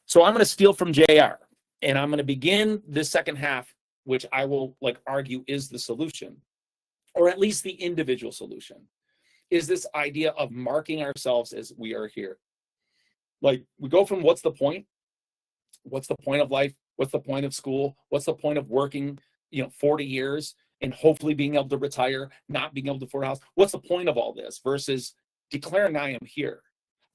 So I'm going to steal from JR, and I'm going to begin this second half, which I will argue is the solution, or at least the individual solution, is this idea of marking ourselves as we are here. We go from what's the point? What's the point of life? What's the point of school? What's the point of working, 40 years and hopefully being able to retire, not being able to afford a house? What's the point of all this versus declaring I am here?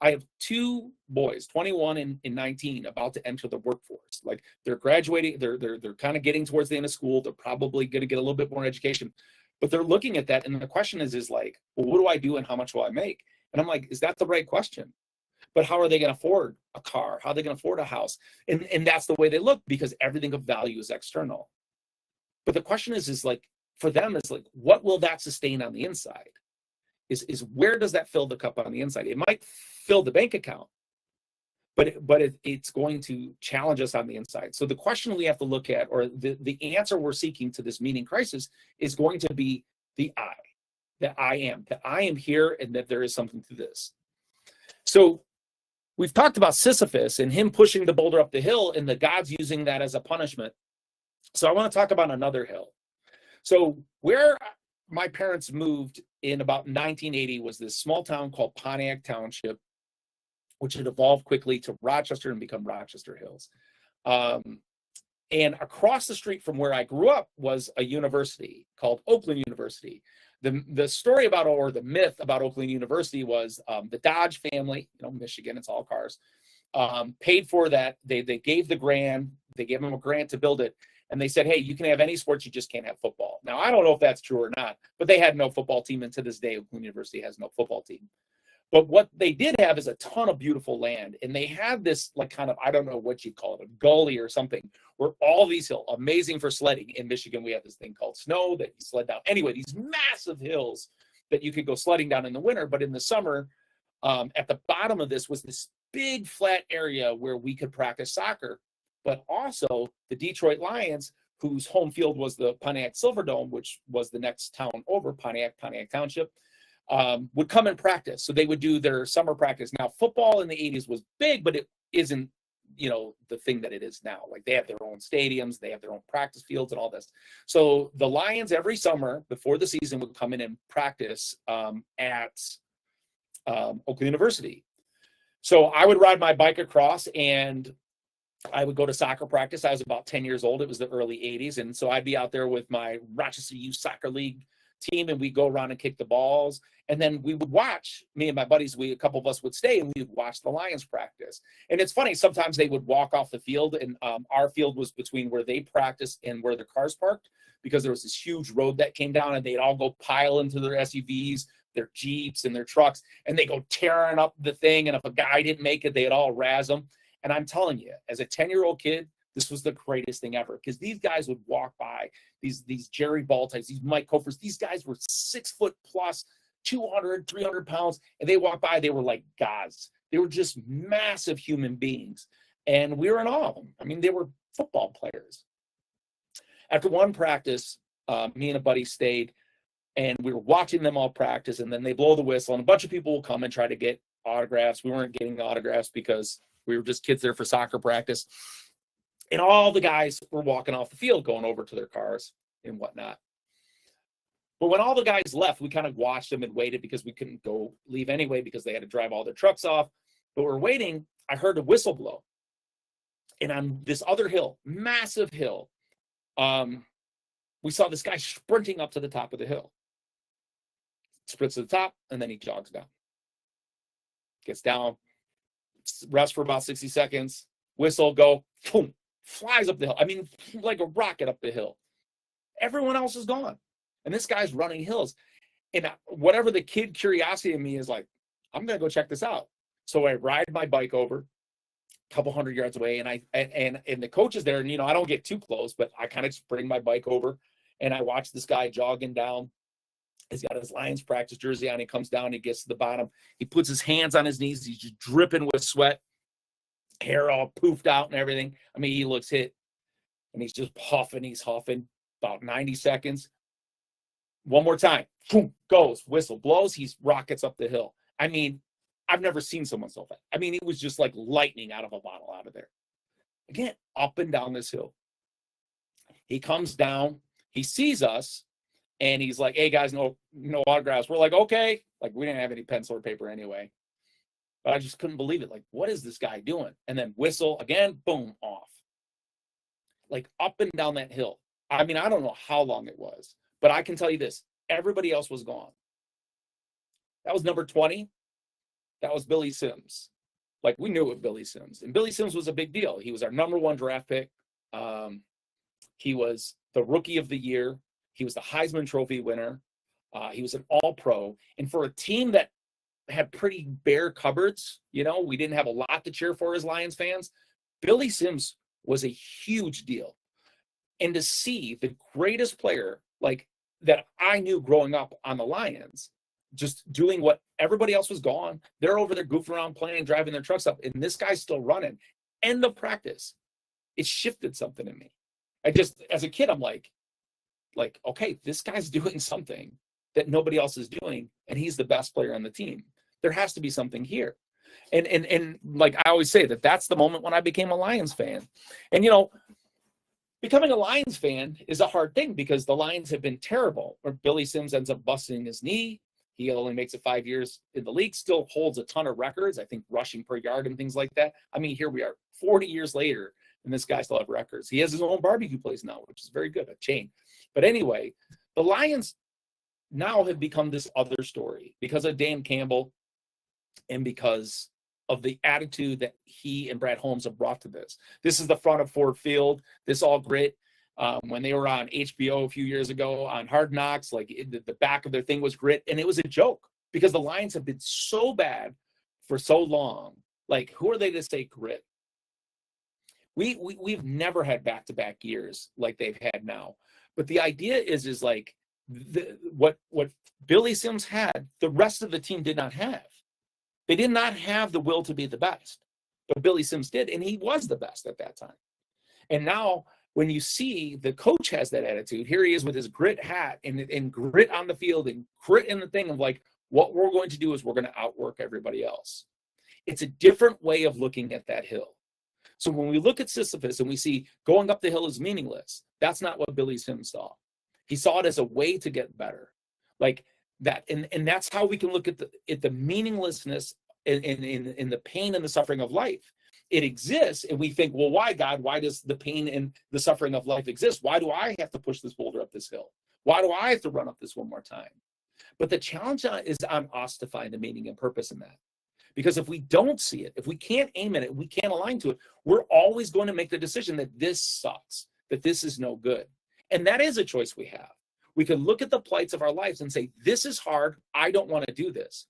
I have two boys, 21 and 19, about to enter the workforce. They're graduating, they're kind of getting towards the end of school. They're probably going to get a little bit more education, but they're looking at that. And the question is well, what do I do and how much will I make? And I'm like, is that the right question? But how are they going to afford a car? How are they going to afford a house? And that's the way they look, because everything of value is external. But the question is for them, what will that sustain on the inside? Is where does that fill the cup on the inside? It might fill the bank account, but it's going to challenge us on the inside. So the question we have to look at, or the answer we're seeking to this meaning crisis, is going to be that I am here, and that there is something to this. So we've talked about Sisyphus and him pushing the boulder up the hill, and the gods using that as a punishment. So I want to talk about another hill. So where my parents moved in about 1980 was this small town called Pontiac Township, which had evolved quickly to Rochester and become Rochester Hills. And across the street from where I grew up was a university called Oakland University. The story about, or the myth about Oakland University was the Dodge family, Michigan, it's all cars, paid for that. They gave the grant, they gave them a grant to build it. And they said, hey, you can have any sports, you just can't have football. Now, I don't know if that's true or not, but they had no football team. And to this day, Oakland University has no football team. But what they did have is a ton of beautiful land. And they had this I don't know what you'd call it, a gully or something, where all these hills, amazing for sledding. In Michigan, we have this thing called snow that you sled down. Anyway, these massive hills that you could go sledding down in the winter. But in the summer, at the bottom of this was this big flat area where we could practice soccer. But also the Detroit Lions, whose home field was the Pontiac Silverdome, which was the next town over, Pontiac Township, would come and practice. So they would do their summer practice. Now, football in the 80s was big, but it isn't, the thing that it is now. They have their own stadiums, they have their own practice fields and all this. So the Lions every summer before the season would come in and practice at Oakland University. So I would ride my bike across, and I would go to soccer practice. I was about 10 years old. It was the early 80s. And so I'd be out there with my Rochester Youth Soccer League team, and we'd go around and kick the balls. And then we would watch, me and my buddies, a couple of us would stay, and we would watch the Lions practice. And it's funny, sometimes they would walk off the field, and our field was between where they practiced and where the cars parked, because there was this huge road that came down, and they'd all go pile into their SUVs, their Jeeps, and their trucks, and they go tearing up the thing. And if a guy didn't make it, they'd all razz him. And I'm telling you, as a 10-year-old kid, this was the greatest thing ever, because these guys would walk by, these Jerry Ball types, these Mike Kofers. These guys were 6 foot plus, 200, 300 pounds, and they walked by, they were like gods. They were just massive human beings, and we were in awe of them. I mean, they were football players. After one practice, me and a buddy stayed, and we were watching them all practice, and then they blow the whistle, and a bunch of people will come and try to get autographs. We weren't getting autographs because we were just kids there for soccer practice. And all the guys were walking off the field, going over to their cars and whatnot. But when all the guys left, we kind of watched them and waited, because we couldn't go leave anyway, because they had to drive all their trucks off. But we're waiting. I heard a whistle blow. And on this other hill, massive hill, we saw this guy sprinting up to the top of the hill. Sprints to the top, and then he jogs down. Gets down, rests for about 60 seconds, whistle, go, boom, flies up the hill. I mean, like a rocket up the hill. Everyone else is gone. And this guy's running hills. And whatever the kid curiosity in me is like, I'm going to go check this out. So I ride my bike over a couple hundred yards away, and the coach is there, and, I don't get too close, but I kind of just bring my bike over, and I watch this guy jogging down. He's got his Lions practice jersey on. He comes down, he gets to the bottom. He puts his hands on his knees. He's just dripping with sweat, hair all poofed out and everything. I mean, he looks hit, and he's just huffing. He's huffing about 90 seconds. One more time, boom, goes, whistle blows. He rockets up the hill. I mean, I've never seen someone so fast. I mean, it was just like lightning out of a bottle out of there. Again, up and down this hill. He comes down, he sees us, and he's like, hey guys, no autographs. We're like, okay. Like, we didn't have any pencil or paper anyway. But I just couldn't believe it. Like, what is this guy doing? And then whistle again, boom, off. Like, up and down that hill. I mean, I don't know how long it was, but I can tell you this. Everybody else was gone. That was number 20. That was Billy Sims. Like, we knew it was Billy Sims. And Billy Sims was a big deal. He was our number 1 draft pick. He was the rookie of the year. He was the Heisman Trophy winner. He was an all-pro. And for a team that had pretty bare cupboards, you know, we didn't have a lot to cheer for as Lions fans, Billy Sims was a huge deal. And to see the greatest player, like, that I knew growing up on the Lions, just doing what everybody else was gone. They're over there goofing around, playing, driving their trucks up, and this guy's still running. End of practice. It shifted something in me. I just, as a kid, I'm like, okay, this guy's doing something that nobody else is doing, and he's the best player on the team. There has to be something here. And like I always say, that's the moment when I became a Lions fan. And, you know, becoming a Lions fan is a hard thing because the Lions have been terrible. Or Billy Sims ends up busting his knee. He only makes it 5 years in the league, still holds a ton of records, I think rushing per yard and things like that. I mean, here we are 40 years later, and this guy still has records. He has his own barbecue place now, which is very good, a chain. But anyway, the Lions now have become this other story because of Dan Campbell and because of the attitude that he and Brad Holmes have brought to this. This is the front of Ford Field, this all grit. When they were on HBO a few years ago on Hard Knocks, like the back of their thing was grit, and it was a joke because the Lions have been so bad for so long. Like, who are they to say grit? We've never had back-to-back years like they've had now. But the idea is like what Billy Sims had, the rest of the team did not have. They did not have the will to be the best, but Billy Sims did, and he was the best at that time. And now, when you see the coach has that attitude, here he is with his grit hat and grit on the field and grit in the thing of like, what we're going to do is we're going to outwork everybody else. It's a different way of looking at that hill. So when we look at Sisyphus and we see going up the hill is meaningless, that's not what Billy Sims saw. He saw it as a way to get better. Like that, and that's how we can look at the meaninglessness in the pain and the suffering of life. It exists, and we think, well, why, God? Why does the pain and the suffering of life exist? Why do I have to push this boulder up this hill? Why do I have to run up this one more time? But the challenge is on us to find a meaning and purpose in that. Because if we don't see it, if we can't aim at it, we can't align to it, we're always going to make the decision that this sucks, that this is no good. And that is a choice we have. We can look at the plights of our lives and say, this is hard, I don't want to do this.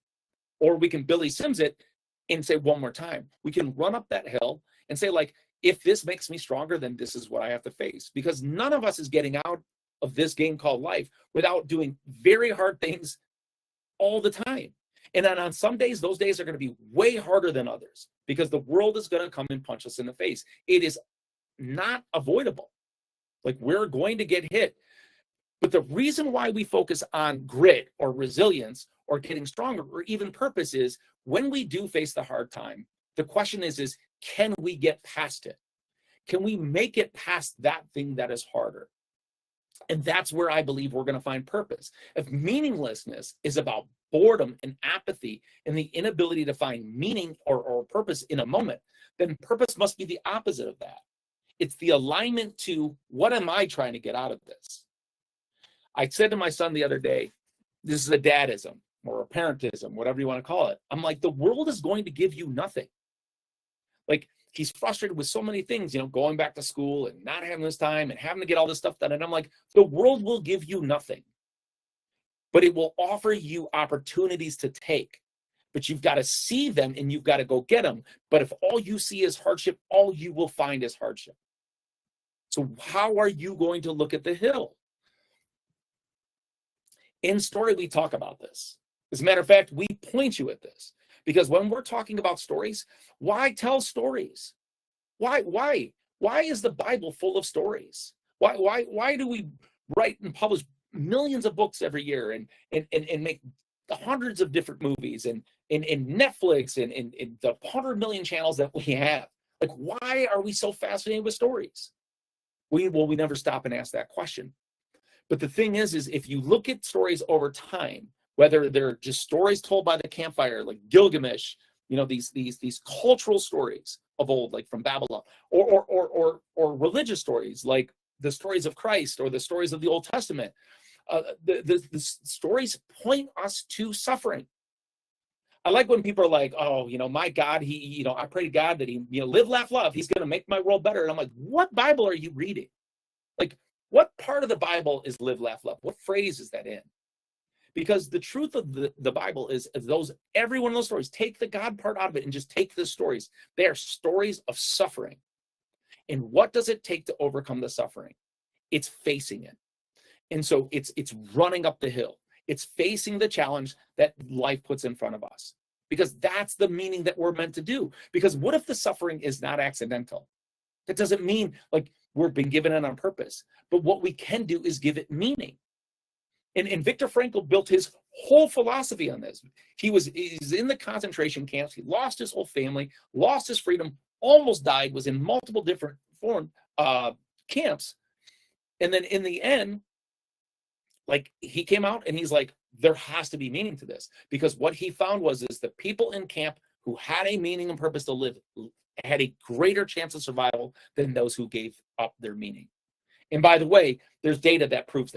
Or we can Billy Sims it and say one more time. We can run up that hill and say, like, if this makes me stronger, then this is what I have to face. Because none of us is getting out of this game called life without doing very hard things all the time. And then on some days, those days are going to be way harder than others because the world is going to come and punch us in the face. It is not avoidable. Like, we're going to get hit. But the reason why we focus on grit or resilience or getting stronger or even purpose is when we do face the hard time, the question is can we get past it? Can we make it past that thing that is harder? And that's where I believe we're going to find purpose. If meaninglessness is about boredom and apathy and the inability to find meaning or purpose in a moment, then purpose must be the opposite of that. It's the alignment to what am I trying to get out of this? I said to my son the other day, this is a dadism or a parentism, whatever you want to call it. I'm like, the world is going to give you nothing. Like, he's frustrated with so many things, you know, going back to school and not having this time and having to get all this stuff done. And I'm like, the world will give you nothing, but it will offer you opportunities to take. But you've got to see them and you've got to go get them. But if all you see is hardship, all you will find is hardship. So how are you going to look at the hill? In Story, we talk about this. As a matter of fact, we point you at this. Because when we're talking about stories, why tell stories? Why is the Bible full of stories? Why do we write and publish millions of books every year and make hundreds of different movies and in Netflix and the 100 million channels that we have. Like, why are we so fascinated with stories? We never stop and ask that question. But the thing is if you look at stories over time, whether they're just stories told by the campfire, like Gilgamesh, these cultural stories of old, like from Babylon, or religious stories, like the stories of Christ or the stories of the Old Testament, the stories point us to suffering. I like when people are like, oh, my God, I pray to God that he, live, laugh, love. He's going to make my world better. And I'm like, what Bible are you reading? Like, what part of the Bible is live, laugh, love? What phrase is that in? Because the truth of the Bible is every one of those stories, take the God part out of it and just take the stories. They are stories of suffering. And what does it take to overcome the suffering? It's facing it. And so it's running up the hill. It's facing the challenge that life puts in front of us, because that's the meaning that we're meant to do. Because what if the suffering is not accidental? That doesn't mean like we've been given it on purpose, but what we can do is give it meaning. And Viktor Frankl built his whole philosophy on this. He's in the concentration camps. He lost his whole family, lost his freedom, almost died, was in multiple different foreign camps. And then in the end, like, he came out and he's like, there has to be meaning to this, because what he found is the people in camp who had a meaning and purpose to live had a greater chance of survival than those who gave up their meaning. And by the way, there's data that proves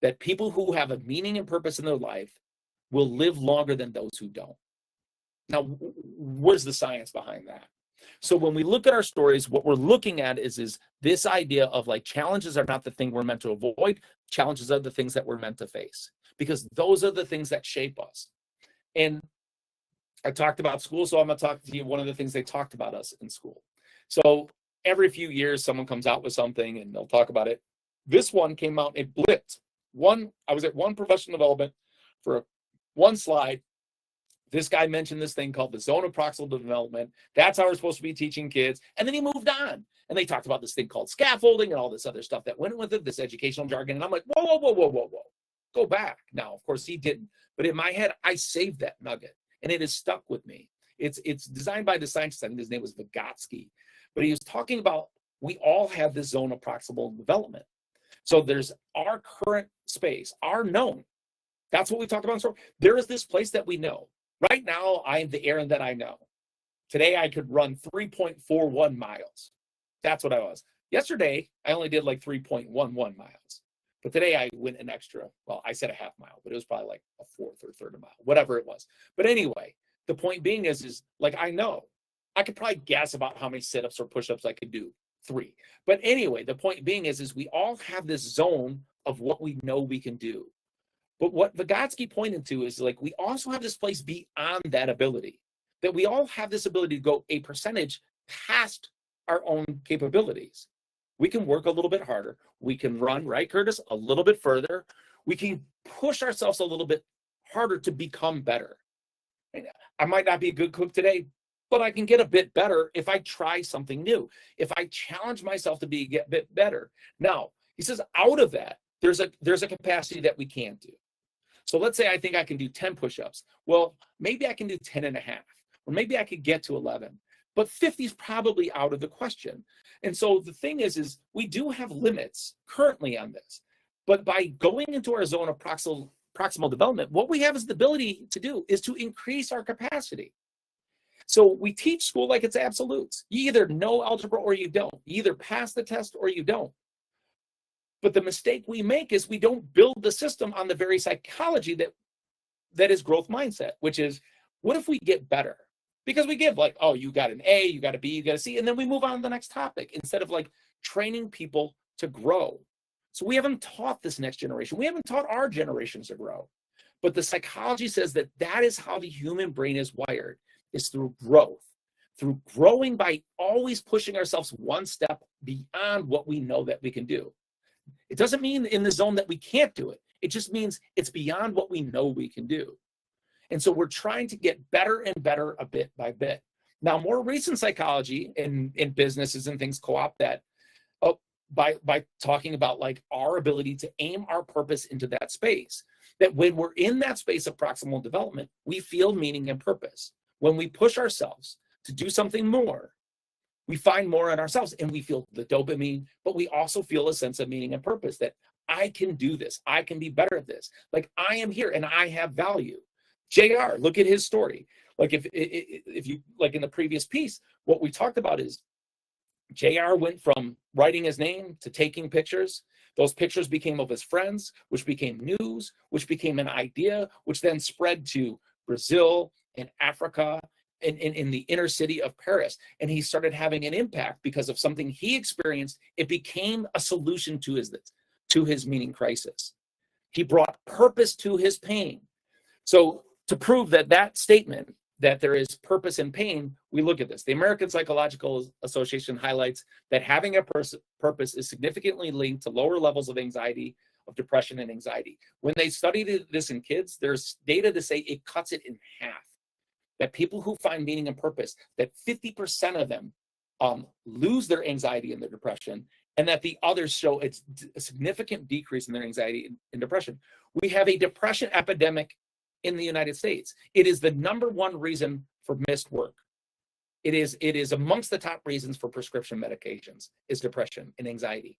that people who have a meaning and purpose in their life will live longer than those who don't. Now, where's the science behind that? So when we look at our stories, what we're looking at is this idea of like, challenges are not the thing we're meant to avoid. Challenges are the things that we're meant to face, because those are the things that shape us. And I talked about school, so I'm going to talk to you one of the things they talked about us in school. So every few years, someone comes out with something and they'll talk about it. This one came out, it blitzed. I was at one professional development for one slide. This guy mentioned this thing called the zone of proximal development. That's how we're supposed to be teaching kids. And then he moved on. And they talked about this thing called scaffolding and all this other stuff that went with it, this educational jargon. And I'm like, whoa. Go back. Now, of course, he didn't. But in my head, I saved that nugget. And it has stuck with me. It's designed by the scientist. I think his name was Vygotsky. But he was talking about, we all have this zone of proximal development. So there's our current space, our known. That's what we talked about in the story. There is this place that we know. Right now, I am the Aaron that I know. Today, I could run 3.41 miles. That's what I was. Yesterday, I only did like 3.11 miles. But today, I went an extra, well, I said a half mile, but it was probably like a fourth or third of a mile, whatever it was. But anyway, the point being is like, I know. I could probably guess about how many sit-ups or push-ups I could do. 3. But anyway, the point being is we all have this zone of what we know we can do. But what Vygotsky pointed to is like, we also have this place beyond that ability, that we all have this ability to go a percentage past our own capabilities. We can work a little bit harder. We can run, right, Curtis, a little bit further. We can push ourselves a little bit harder to become better. I might not be a good cook today, but I can get a bit better if I try something new, if I challenge myself to get a bit better. Now, he says, out of that, there's a capacity that we can't do. So let's say I think I can do 10 push-ups. Well, maybe I can do 10 and a half, or maybe I could get to 11, but 50 is probably out of the question. And so the thing is we do have limits currently on this, but by going into our zone of proximal development, what we have is the ability to do is to increase our capacity. So we teach school like it's absolutes. You either know algebra or you don't. You either pass the test or you don't. But the mistake we make is we don't build the system on the very psychology that is growth mindset, which is, what if we get better? Because we give like, oh, you got an A, you got a B, you got a C, and then we move on to the next topic instead of like training people to grow. So we haven't taught this next generation. We haven't taught our generations to grow. But the psychology says that is how the human brain is wired, is through growth, through growing by always pushing ourselves one step beyond what we know that we can do. It doesn't mean in the zone that we can't do it. It just means it's beyond what we know we can do. And so we're trying to get better and better a bit by bit. Now, more recent psychology in businesses and things co-opt that by talking about like our ability to aim our purpose into that space. that when we're in that space of proximal development, we feel meaning and purpose. When we push ourselves to do something more, we find more in ourselves and we feel the dopamine, but we also feel a sense of meaning and purpose that I can do this. I can be better at this. Like I am here and I have value. JR, look at his story. Like if you, like in the previous piece, what we talked about is JR went from writing his name to taking pictures. Those pictures became of his friends, which became news, which became an idea, which then spread to Brazil and Africa and in the inner city of Paris. And he started having an impact because of something he experienced. It became a solution to his meaning crisis. He brought purpose to his pain. So to prove that statement, that there is purpose in pain, we look at this. The American Psychological Association highlights that having a purpose is significantly linked to lower levels of anxiety, of depression and anxiety. When they studied this in kids, there's data to say it cuts it in half. That people who find meaning and purpose, that 50% of them lose their anxiety and their depression, and that the others show a significant decrease in their anxiety and depression. We have a depression epidemic in the United States. It is the #1 reason for missed work. It is amongst the top reasons for prescription medications is depression and anxiety.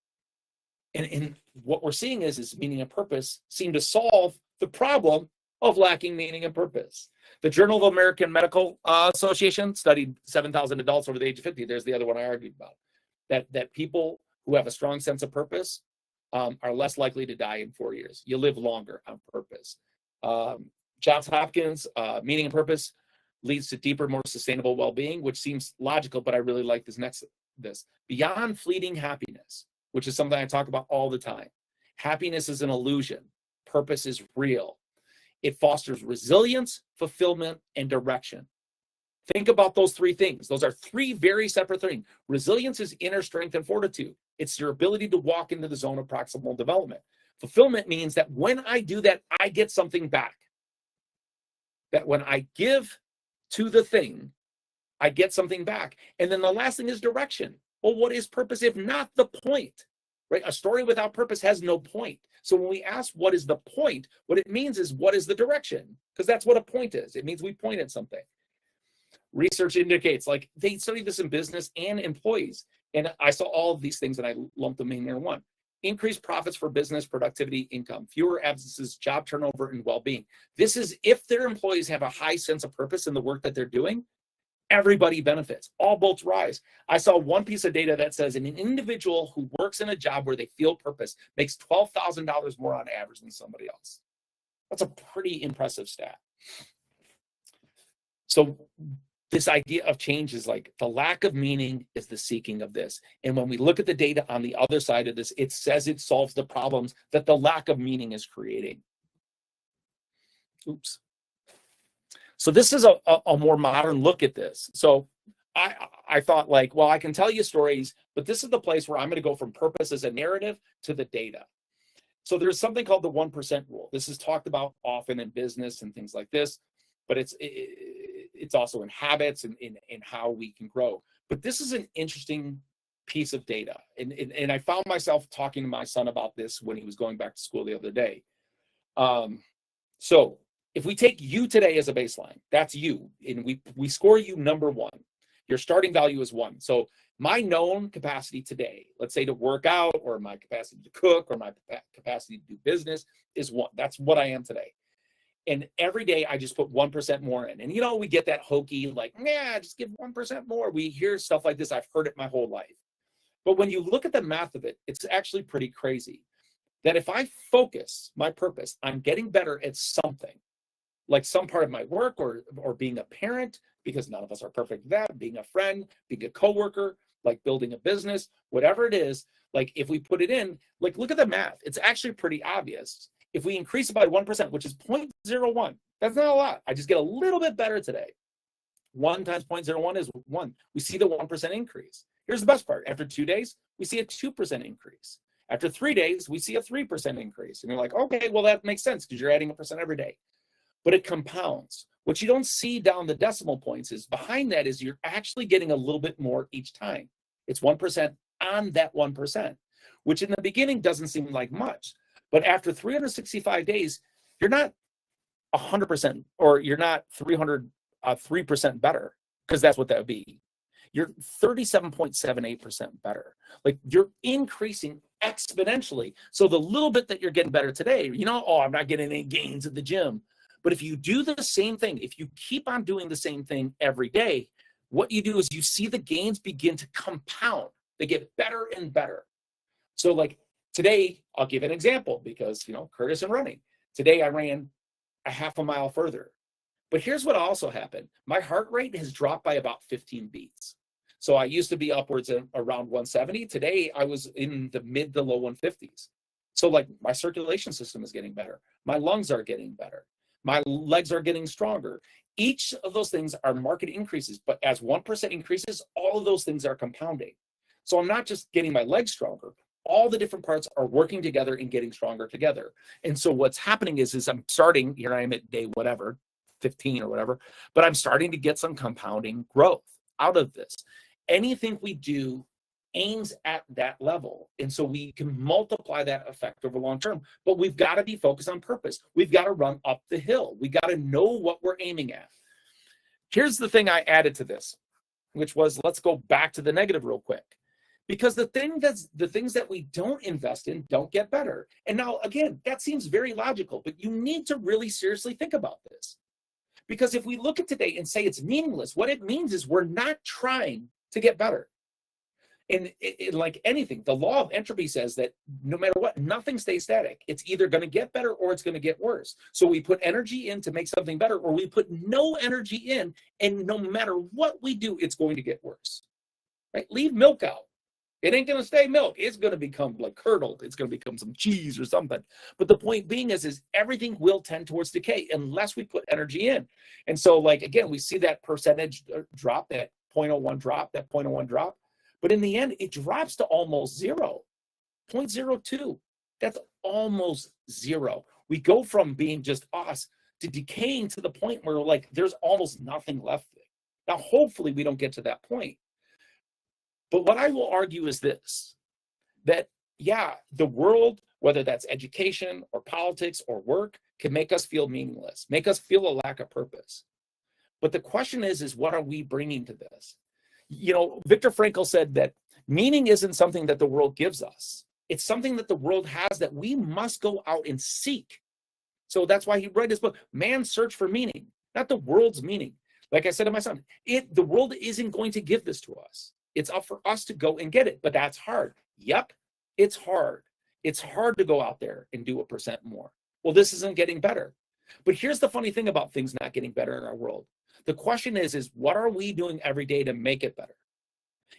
And what we're seeing is meaning and purpose seem to solve the problem of lacking meaning and purpose. The Journal of American Medical Association studied 7,000 adults over the age of 50. There's the other one I argued about. That people who have a strong sense of purpose are less likely to die in 4 years. You live longer on purpose. Johns Hopkins, meaning and purpose leads to deeper, more sustainable well-being, which seems logical, but I really like this. Beyond fleeting happiness, which is something I talk about all the time. Happiness is an illusion. Purpose is real. It fosters resilience, fulfillment, and direction. Think about those three things. Those are three very separate things. Resilience is inner strength and fortitude. It's your ability to walk into the zone of proximal development. Fulfillment means that when I do that, I get something back. That when I give to the thing, I get something back. And then the last thing is direction. Well, what is purpose if not the point? Right? A story without purpose has no point. So when we ask what is the point, what it means is what is the direction? Because that's what a point is. It means we point at something. Research indicates, like they study this in business and employees. And I saw all of these things and I lumped them in here in one. Increased profits for business, productivity, income, fewer absences, job turnover, and well-being. This is if their employees have a high sense of purpose in the work that they're doing, everybody benefits. All boats rise. I saw one piece of data that says an individual who works in a job where they feel purpose makes $12,000 more on average than somebody else. That's a pretty impressive stat. So this idea of change is like the lack of meaning is the seeking of this. And when we look at the data on the other side of this, it says it solves the problems that the lack of meaning is creating. Oops. So this is a more modern look at this. So I thought like, well, I can tell you stories, but this is the place where I'm going to go from purpose as a narrative to the data. So there's something called the 1% rule. This is talked about often in business and things like this, but it's also in habits and in how we can grow. But this is an interesting piece of data. And I found myself talking to my son about this when he was going back to school the other day. So if we take you today as a baseline, that's you, and we score you #1. Your starting value is 1. So my known capacity today, let's say to work out, or my capacity to cook, or my capacity to do business is 1. That's what I am today. And every day I just put 1% more in. And we get that hokey, like, yeah, just give 1% more. We hear stuff like this. I've heard it my whole life. But when you look at the math of it, it's actually pretty crazy. That if I focus my purpose on getting better at something, like some part of my work or being a parent, because none of us are perfect at that, being a friend, being a coworker, like building a business, whatever it is, like if we put it in, like look at the math. It's actually pretty obvious. If we increase it by 1%, which is 0.01, that's not a lot. I just get a little bit better today. 1 times 0.01 is 1. We see the 1% increase. Here's the best part. After 2 days, we see a 2% increase. After 3 days, we see a 3% increase. And you're like, okay, well, that makes sense because you're adding 1% every day. But it compounds. What you don't see down the decimal points is behind that is you're actually getting a little bit more each time. It's 1% on that 1%, which in the beginning doesn't seem like much. But after 365 days, you're not 100% or you're not 3% better, because that's what that would be. You're 37.78% better. Like, you're increasing exponentially. So the little bit that you're getting better today, oh, I'm not getting any gains at the gym. But if you do the same thing, if you keep on doing the same thing every day, what you do is you see the gains begin to compound. They get better and better. So like today, I'll give an example because, Curtis and running. Today I ran a half a mile further. But here's what also happened. My heart rate has dropped by about 15 beats. So I used to be upwards of around 170. Today I was in the mid to low 150s. So like my circulation system is getting better. My lungs are getting better. My legs are getting stronger. Each of those things are market increases, but as 1% increases, all of those things are compounding. So I'm not just getting my legs stronger. All the different parts are working together and getting stronger together. And so what's happening is I'm starting, here I am at day whatever, 15 or whatever, but I'm starting to get some compounding growth out of this. Anything we do aims at that level. And so we can multiply that effect over long term, but we've got to be focused on purpose. We've got to run up the hill. We got to know what we're aiming at. Here's the thing I added to this, which was, let's go back to the negative real quick. Because the things that we don't invest in don't get better. And now, again, that seems very logical, but you need to really seriously think about this. Because if we look at today and say it's meaningless, what it means is we're not trying to get better. And like anything, the law of entropy says that no matter what, nothing stays static. It's either going to get better or it's going to get worse. So we put energy in to make something better, or we put no energy in, and no matter what we do, it's going to get worse. Right? Leave milk out. It ain't going to stay milk. It's going to become like curdled. It's going to become some cheese or something. But the point being is everything will tend towards decay unless we put energy in. And so, like, again, we see that percentage drop, that 0.01 drop, that 0.01 drop. But in the end, it drops to almost zero, 0.02. That's almost zero. We go from being just us to decaying to the point where, like, there's almost nothing left. Now, hopefully we don't get to that point. But what I will argue is this, that, yeah, the world, whether that's education or politics or work, can make us feel meaningless, make us feel a lack of purpose. But the question is what are we bringing to this? Viktor Frankl said that meaning isn't something that the world gives us. It's something that the world has that we must go out and seek. So that's why he wrote his book, Man's Search for Meaning, not the world's meaning. Like I said to my son, the world isn't going to give this to us. It's up for us to go and get it, but that's hard. Yep, it's hard. It's hard to go out there and do 1% more. Well, this isn't getting better. But here's the funny thing about things not getting better in our world. The question is what are we doing every day to make it better?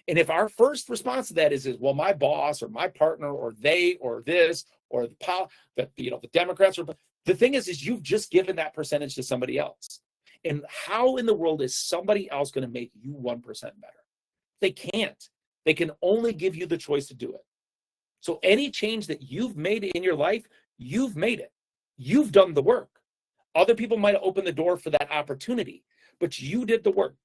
And if our first response to that is well, my boss or my partner or they or this or the Democrats, or the thing is you've just given that percentage to somebody else. And how in the world is somebody else going to make you 1% better? They can't. They can only give you the choice to do it. So any change that you've made in your life, you've made it. You've done the work. Other people might have opened the door for that opportunity, but you did the work.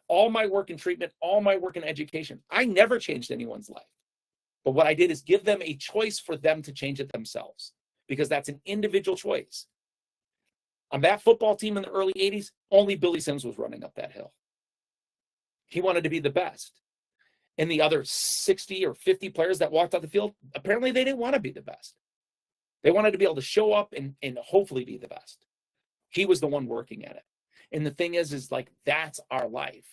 All my work in treatment, all my work in education, I never changed anyone's life. But what I did is give them a choice for them to change it themselves, because that's an individual choice. On that football team in the early 80s, only Billy Sims was running up that hill. He wanted to be the best. And the other 60 or 50 players that walked out the field, apparently they didn't want to be the best. They wanted to be able to show up and hopefully be the best. He was the one working at it. And the thing is like, that's our life.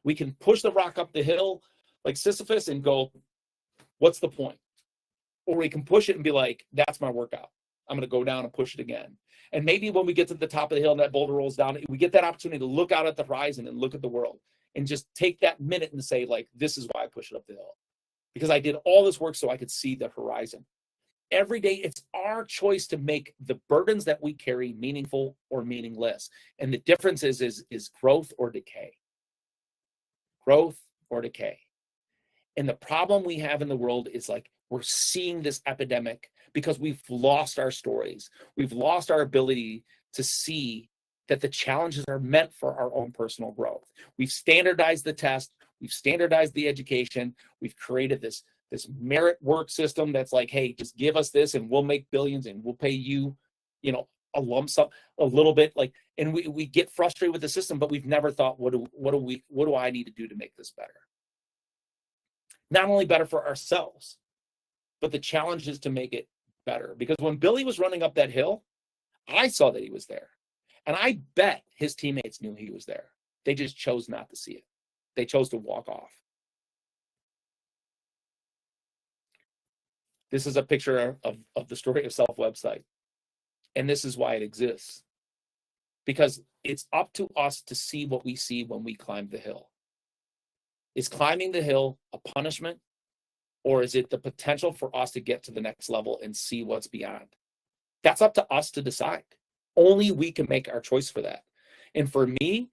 We can push the rock up the hill like Sisyphus and go, what's the point? Or we can push it and be like, that's my workout. I'm going to go down and push it again. And maybe when we get to the top of the hill and that boulder rolls down, we get that opportunity to look out at the horizon and look at the world. And just take that minute and say, like, this is why I push it up the hill. Because I did all this work so I could see the horizon. Every day, it's our choice to make the burdens that we carry meaningful or meaningless. And the difference is growth or decay. Growth or decay. And the problem we have in the world is like, we're seeing this epidemic because we've lost our stories. We've lost our ability to see that the challenges are meant for our own personal growth. We've standardized the test. We've standardized the education. We've created this merit work system that's like, hey, just give us this and we'll make billions and we'll pay you, a lump sum, a little bit, like, and we get frustrated with the system, but we've never thought, what do I need to do to make this better? Not only better for ourselves, but the challenge is to make it better. Because when Billy was running up that hill, I saw that he was there. And I bet his teammates knew he was there. They just chose not to see it. They chose to walk off. This is a picture of the Story of Self website. And this is why it exists. Because it's up to us to see what we see when we climb the hill. Is climbing the hill a punishment? Or is it the potential for us to get to the next level and see what's beyond? That's up to us to decide. Only we can make our choice for that. And for me,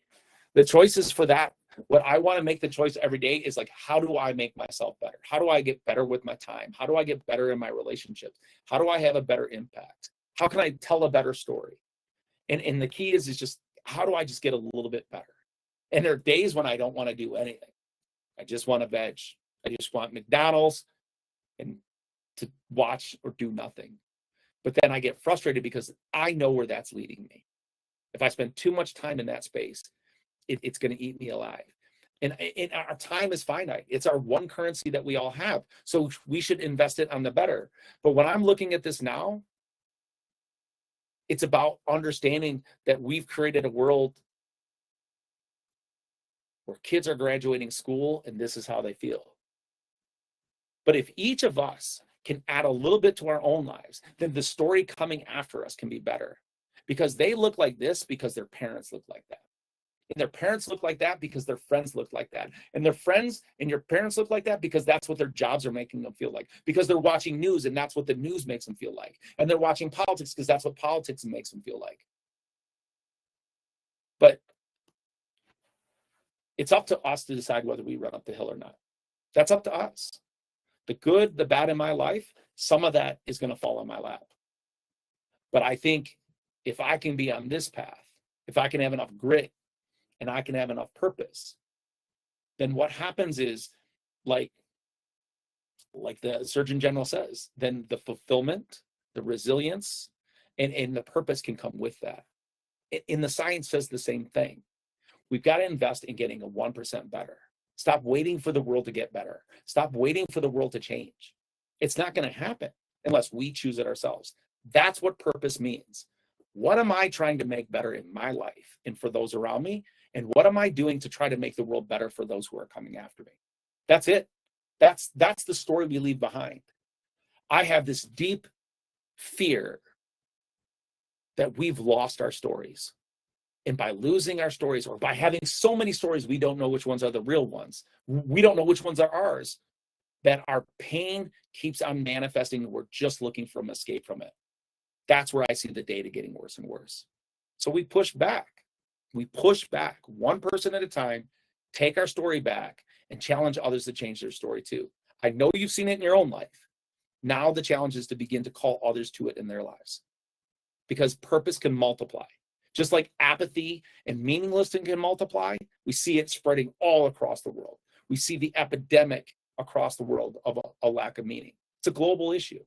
the choices for that, what I want to make the choice every day is like, how do I make myself better? How do I get better with my time? How do I get better in my relationships? How do I have a better impact? How can I tell a better story? And the key is just, how do I just get a little bit better? And there are days when I don't want to do anything. I just want to veg. I just want McDonald's and to watch or do nothing. But then I get frustrated because I know where that's leading me. If I spend too much time in that space, it's going to eat me alive. And our time is finite. It's our one currency that we all have. So we should invest it on the better. But when I'm looking at this now, it's about understanding that we've created a world where kids are graduating school and this is how they feel. But if each of us can add a little bit to our own lives, then the story coming after us can be better. Because they look like this because their parents look like that. And their parents look like that because their friends look like that. And their friends and your parents look like that because that's what their jobs are making them feel like. Because they're watching news and that's what the news makes them feel like. And they're watching politics because that's what politics makes them feel like. But it's up to us to decide whether we run up the hill or not. That's up to us. The good, the bad in my life, some of that is going to fall on my lap. But I think if I can be on this path, if I can have enough grit and I can have enough purpose, then what happens is, like the Surgeon General says, then the fulfillment, the resilience, and the purpose can come with that. And the science says the same thing. We've got to invest in getting a 1% better. Stop waiting for the world to get better. Stop waiting for the world to change. It's not going to happen unless we choose it ourselves. That's what purpose means. What am I trying to make better in my life and for those around me? And what am I doing to try to make the world better for those who are coming after me? That's it. That's the story we leave behind. I have this deep fear that we've lost our stories. And by losing our stories, or by having so many stories, we don't know which ones are the real ones. We don't know which ones are ours. That our pain keeps on manifesting and we're just looking for an escape from it. That's where I see the data getting worse and worse. So we push back. We push back one person at a time, take our story back, and challenge others to change their story too. I know you've seen it in your own life. Now the challenge is to begin to call others to it in their lives. Because purpose can multiply. Just like apathy and meaninglessness can multiply, we see it spreading all across the world. We see the epidemic across the world of a lack of meaning. It's a global issue.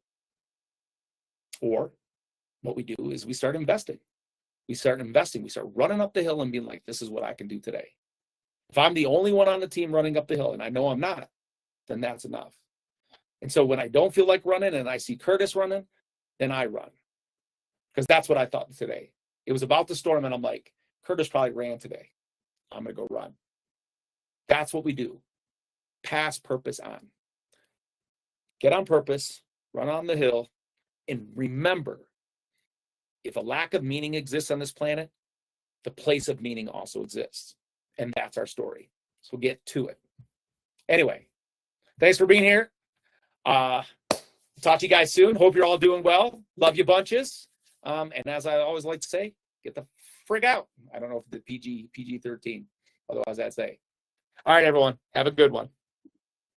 Or what we do is we start investing. We start running up the hill and being like, this is what I can do today. If I'm the only one on the team running up the hill, and I know I'm not, then that's enough. And so when I don't feel like running and I see Curtis running, then I run. Because that's what I thought today. It was about the storm, and I'm like, Curtis probably ran today. I'm going to go run. That's what we do. Pass purpose on. Get on purpose, run on the hill, and remember, if a lack of meaning exists on this planet, the place of meaning also exists. And that's our story. So get to it. Anyway, thanks for being here. Talk to you guys soon. Hope you're all doing well. Love you bunches. And as I always like to say, get the frig out. I don't know if the PG-13. Otherwise, I'd say. All right, everyone. Have a good one.